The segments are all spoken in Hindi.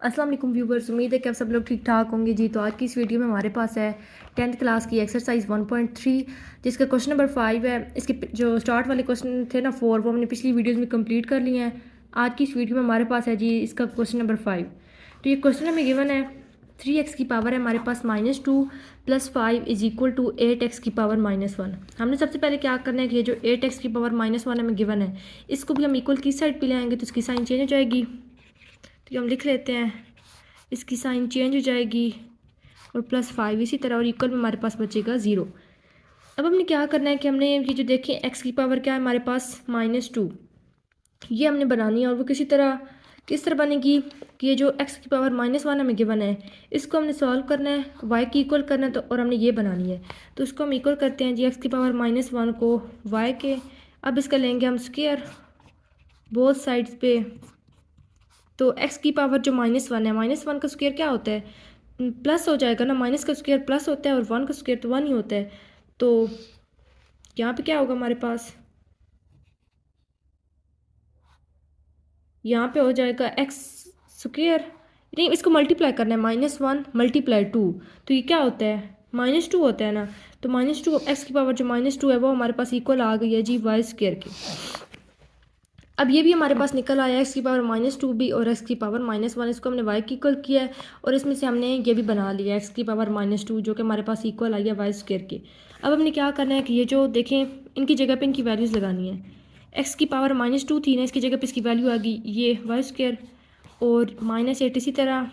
अस्सलाम वालेकुम व्यूवर्स, उम्मीद है कि आप सब लोग ठीक ठाक होंगे जी। तो आज की इस वीडियो में हमारे पास है 10th क्लास की एक्सरसाइज 1.3 जिसका क्वेश्चन नंबर 5 है। इसके जो स्टार्ट वाले क्वेश्चन थे ना 4, वो हमने पिछली वीडियोस में कंप्लीट कर लिए हैं। आज की इस वीडियो में हमारे पास है जी इसका क्वेश्चन नंबर 5। तो ये क्वेश्चन हमें गिवन है 3x की पावर है हमारे पास -2 + 5 = 8x की पावर -1। हमने सबसे पहले क्या करना है कि ये जो 8x की पावर -1 हमें गिवन है, इसको भी हम इक्वल किस साइड पे ले आएंगे तो इसकी साइन चेंज हो जाएगी। तो हम लिख लेते हैं, इसकी साइन चेंज हो जाएगी और +5 इसी तरह, और इक्वल में हमारे पास बचेगा 0। अब हमने क्या करना है कि हमने ये जो देखें x की पावर क्या है हमारे पास -2, ये हमने बनानी है। और वो किस तरह बनेगी कि ये जो x की पावर -1 हमें गिवन है, इसको हमने सॉल्व करना है, y की इक्वल करना है, तो और हमने ये बनानी है। तो इसको हम इक्वल करते हैं जी x की पावर -1 को y के। अब इसका लेंगे हम स्क्वायर बोथ साइड्स पे। तो x की पावर जो -1 है, -1 का स्क्वायर क्या होता है, प्लस हो जाएगा ना। माइनस का स्क्वायर प्लस होता है और 1 का स्क्वायर तो 1 ही होता है। तो यहाँ पे क्या होगा हमारे पास, यहाँ पे हो जाएगा x स्क्वायर, नहीं इसको मल्टीप्लाई करना है, -1 × 2। तो ये क्या होता है, -2 होता है ना। तो -2 x की पावर जो -2 है वो हमारे पास इक्वल आ गई है जी y स्क्वायर की। अब ये भी हमारे पास निकल आया x की पावर -2 भी और x की पावर -1, इसको हमने y की इक्वल किया है और इसमें से हमने ये भी बना लिया x की पावर -2 जो कि हमारे पास इक्वल आई है y स्क्वायर के। अब हमने क्या करना है कि ये जो देखें इनकी जगह पे इनकी वैल्यूज़ लगानी है। x की पावर -2 थी ना, इसकी जगह पे इसकी वैल्यू आ गई ये y स्क्वायर और -8। इसी तरह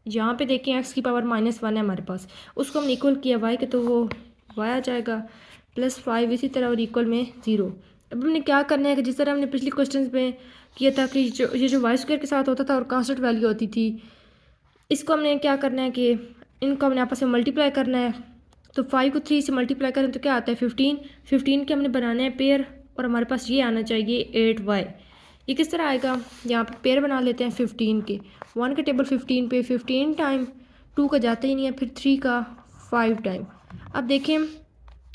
यहाँ पे देखें x की पावर -1 है हमारे पास, उसको हमने इक्वल किया y के, तो वो y आ जाएगा +5 इसी तरह और इक्वल में 0। अब हमने क्या करना है कि जिस तरह हमने पिछले क्वेश्चन में किया था कि ये जो वाई स्क्वायर के साथ होता था और कांस्टेंट वैल्यू होती थी, इसको हमने क्या करना है कि इनको हमने आपस में मल्टीप्लाई करना है। तो 5 को 3 से मल्टीप्लाई करें तो क्या आता है 15। 15 के हमने बनाना है पेयर और हमारे पास ये आना चाहिए 8y। ये किस तरह आएगा, यहाँ पे पेयर बना लेते हैं 15 के। 1 का टेबल 15 पे 15 टाइम 2 का जाता ही नहीं है, फिर 3 का 5 टाइम। अब देखें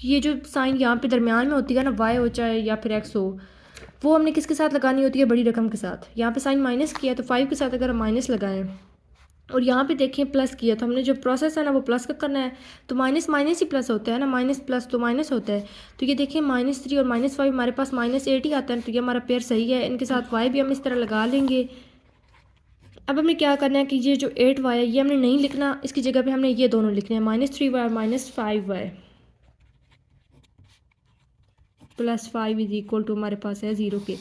कि ये जो साइन यहाँ पे दरमियान में होती है ना, y हो चाहे या फिर x हो, वो हमने किसके साथ लगानी होती है, बड़ी रकम के साथ। यहाँ पे साइन माइनस किया तो 5 के साथ अगर हम माइनस लगाएं और यहाँ पे देखें प्लस किया, तो हमने जो प्रोसेस है ना वो प्लस का करना है। तो माइनस माइनस ही प्लस होता है ना, माइनस प्लस तो माइनस होता है। तो ये देखिए -3 और -5 हमारे पास -8 ही आता है। तो ये हमारा पेयर सही है, इनके साथ y भी हम इस तरह लगा लेंगे। अब हमें क्या करना है कि ये जो 8y है ये हमने नहीं लिखना, इसकी जगह पे हमने ये दोनों लिखने हैं, -3y और -5y +5 = हमारे पास है 0 के।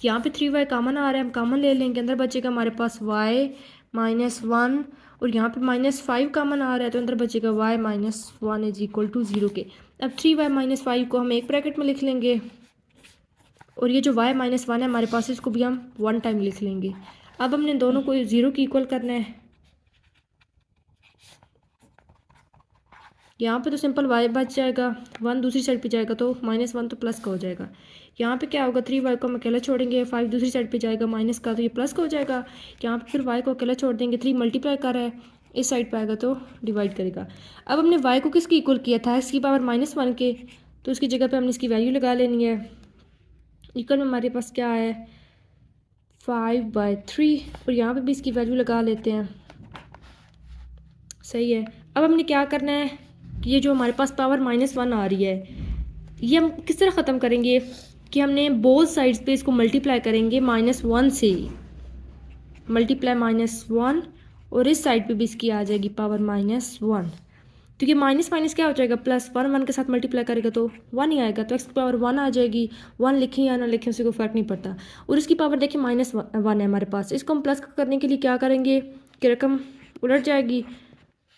यहाँ पे 3y कॉमन आ रहा है, हम कॉमन ले लेंगे, अंदर बचेगा हमारे पास y -1 और यहाँ पे -5 कॉमन आ रहा है तो अंदर बचेगा y -1 = 0 के। अब 3y -5 को हम एक ब्रैकेट में लिख लेंगे और ये जो y -1 है हमारे पास, इसको भी हम 1 टाइम लिख लेंगे। अब हमने दोनों को 0 की इक्वल करना है। यहाँ पे तो सिंपल y बच जाएगा, 1 दूसरी साइड पे जाएगा तो -1 तो प्लस का हो जाएगा। यहाँ पे क्या होगा, 3y को हम अकेला छोड़ेंगे, 5 दूसरी साइड पे जाएगा माइनस का, तो ये प्लस का हो जाएगा। यहाँ पे फिर y को अकेला छोड़ देंगे, 3 मल्टीप्लाई कर रहा है, इस साइड पे आएगा तो डिवाइड करेगा। अब हमने y को किसकी इक्वल किया था, x की पावर -1 के, तो उसकी जगह पर हमने इसकी वैल्यू लगा लेनी है। इक्वल में हमारे पास क्या है 5/3 और यहाँ पर भी इसकी वैल्यू लगा लेते हैं, सही है। अब हमने क्या करना है कि ये जो हमारे पास पावर -1 आ रही है, ये हम किस तरह ख़त्म करेंगे कि हमने बोथ साइड्स पे इसको मल्टीप्लाई करेंगे -1 से, मल्टीप्लाई -1 और इस साइड पे भी इसकी आ जाएगी पावर -1। तो ये माइनस माइनस क्या हो जाएगा प्लस, 1 1 के साथ मल्टीप्लाई करेगा तो 1 ही आएगा, तो x की पावर 1 आ जाएगी। 1 लिखें या ना लिखें उससे कोई फ़र्क नहीं पड़ता। और इसकी पावर देखिए -1 है हमारे पास, इसको हम प्लस करने के लिए क्या करेंगे कि रकम उलट जाएगी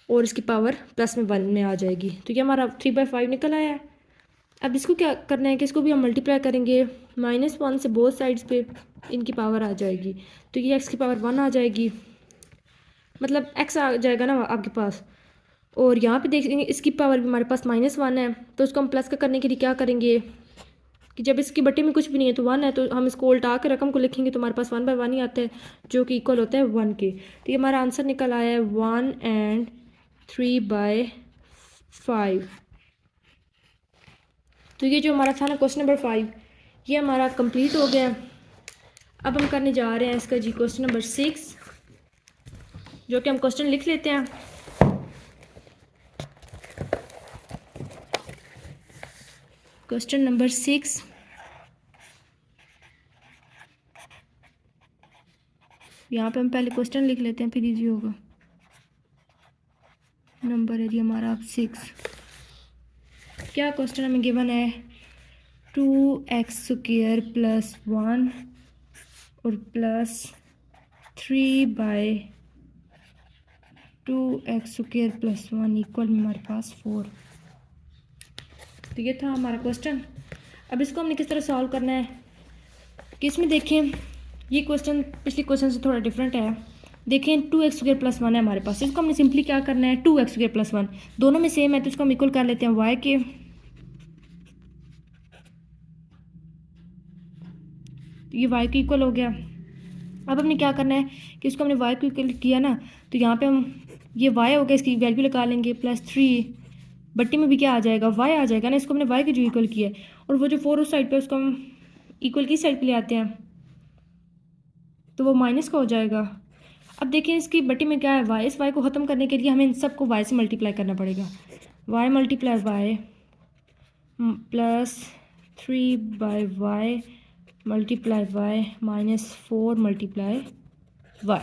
और इसकी पावर प्लस में 1 में आ जाएगी। तो ये हमारा 3/5 निकल आया है। अब इसको क्या करना है कि इसको भी हम मल्टीप्लाई करेंगे -1 से, बोथ साइड्स पे इनकी पावर आ जाएगी। तो ये x की पावर 1 आ जाएगी, मतलब x आ जाएगा ना आपके पास। और यहाँ पे देखेंगे इसकी पावर भी हमारे पास -1 है, तो उसको हम प्लस का करने के लिए क्या करेंगे कि जब इसकी बटे में कुछ भी नहीं है तो 1 है, तो हम इसको उल्टा के रकम को लिखेंगे तो हमारे पास 1/1 ही आता है जो कि इक्वल होता है 1 के। तो ये हमारा आंसर निकल आया है 1 and 3/5। तो ये जो हमारा था ना क्वेश्चन नंबर 5, ये हमारा कंप्लीट हो गया। अब हम करने जा रहे हैं इसका जी क्वेश्चन नंबर 6। जो कि हम क्वेश्चन लिख लेते हैं। क्वेश्चन नंबर 6, यहाँ पे हम पहले क्वेश्चन लिख लेते हैं, फिर इजी होगा। नंबर है जी हमारा 6। क्या क्वेश्चन हमें गिवन है? 2x² + 1 और प्लस 3/2x² + 1 इक्वल में हमारे पास 4। तो ये था हमारा क्वेश्चन। अब इसको हमने किस तरह सॉल्व करना है कि इसमें देखें, ये क्वेश्चन पिछले क्वेश्चन से थोड़ा डिफरेंट है। देखें 2x² + 1 है हमारे पास, इसको हमने सिंपली क्या करना है, 2x² + 1 दोनों में सेम है तो इसको हम इक्वल कर लेते हैं y के। ये y के इक्वल हो गया। अब हमने क्या करना है कि इसको हमने y को इक्वल किया ना, तो यहाँ पे हम ये y हो गया, इसकी वैल्यू लगा लेंगे +3 बट्टी में भी क्या आ जाएगा, y आ जाएगा ना। इसको हमने y के जो इक्वल किया है, और वो जो 4 उस साइड पे उसको हम इक्वल की साइड पे ले आते हैं तो वो माइनस का हो जाएगा। अब देखिए इसकी बट्टी में क्या है, y। इस y को ख़त्म करने के लिए हमें इन सबको y से मल्टीप्लाई करना पड़ेगा। y × y +3/y × y -4 × y।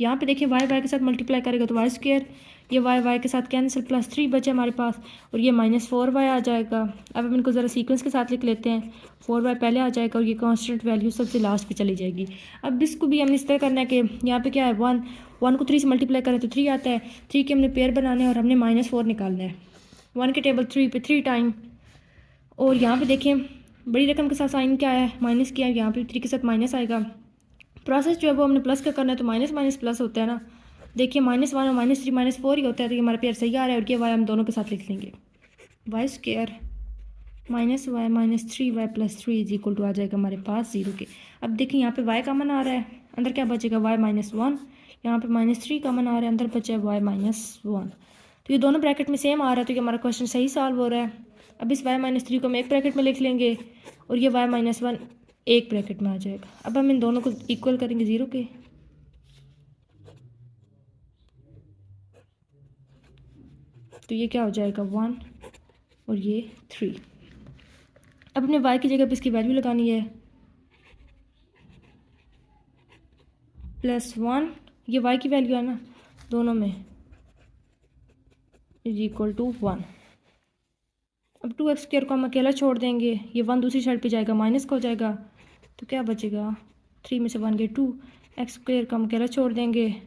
यहाँ पे देखिए y के साथ मल्टीप्लाई करेगा तो y², ये y के साथ कैंसिल, +3 बचे हमारे पास और ये -4y आ जाएगा। अब हम इनको ज़रा सीक्वेंस के साथ लिख लेते हैं। 4y पहले आ जाएगा और ये कांस्टेंट वैल्यू सबसे लास्ट पे चली जाएगी। अब इसको भी हमने इस तरह करना है कि यहाँ पे क्या है, 1 को 3 से मल्टीप्लाई करें तो 3 आता है। 3 के हमने पेयर बनाने हैं और हमने -4 निकालना है। 1 के टेबल 3 पे 3 टाइम, और यहाँ पे देखें बड़ी रकम के साथ साइन क्या है, माइनस किया है, यहाँ पे 3 के साथ माइनस आएगा। प्रोसेस जो है वो हमने प्लस का करना है तो माइनस माइनस प्लस होता है ना। देखिए -1 और -3 -4 ही होता है, तो ये हमारा पेयर सही आ रहा है। और ये y हम दोनों के साथ लिख लेंगे, y² -y -3y + 3 = आ जाएगा हमारे पास 0 के। अब देखिए यहाँ पे y कॉमन आ रहा है, अंदर क्या बचेगा, y -1। यहाँ पे -3 कॉमन आ रहा है, अंदर बचा है y -1। तो ये दोनों ब्रैकेट में सेम आ रहा है, तो ये हमारा क्वेश्चन सही सॉल्व हो रहा है। अब इस y -3 को हम एक ब्रैकेट में लिख लेंगे और ये y -1 एक ब्रैकेट में आ जाएगा। अब हम इन दोनों को इक्वल करेंगे 0 के, तो ये क्या हो जाएगा 1 और ये 3। अब अपने y की जगह पे इसकी वैल्यू लगानी है, +1, ये y की वैल्यू है ना दोनों में, = 1। अब 2x² को हम अकेला छोड़ देंगे, ये 1 दूसरी साइड पे जाएगा, माइनस का हो जाएगा, तो क्या बचेगा, 3 में से 1 गए 2। x² को हम अकेला छोड़ देंगे,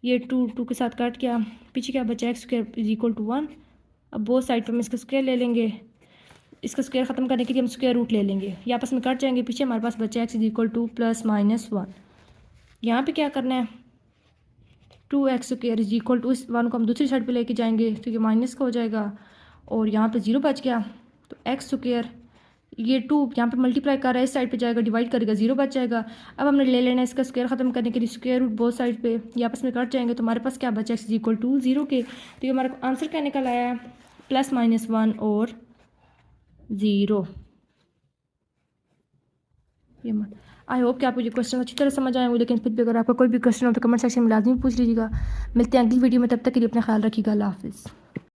ये 2 के साथ कट गया, पीछे क्या बचा, x² = 1। अब बोथ साइड पर हम इसका स्क्वायर ले लेंगे, इसका स्क्वायर ख़त्म करने के लिए हम स्क्वायर रूट ले लेंगे, ये आपस में कट जाएंगे, पीछे हमारे पास बचा x = +-1। यहाँ पे क्या करना है, 2x² = इस 1 को हम दूसरी साइड पे लेके जाएंगे तो ये माइनस का हो जाएगा, और यहाँ पे 0 बच गया, तो x², ये 2 यहाँ पे मल्टीप्लाई कर रहा है, इस साइड पे जाएगा, डिवाइड करेगा, 0 बच जाएगा। अब हमने ले लेना है इसका स्क्वायर ख़त्म करने के लिए स्क्वायर रूट बोथ साइड पे, ये आपस में कट जाएंगे, तो हमारे पास क्या बचा, x = 0 के। तो ये हमारा आंसर क्या निकल आया है, +-1 और 0। ये आई होप कि आपको ये क्वेश्चन अच्छी तरह समझ आए होंगे, लेकिन फिर भी अगर आपका कोई भी क्वेश्चन हो तो कमेंट सेक्शन में लाजमी पूछ लीजिएगा। मिलते हैं अगली वीडियो में, तब तक के लिए अपना ख्याल रखिएगा। अल्लाह हाफिज़।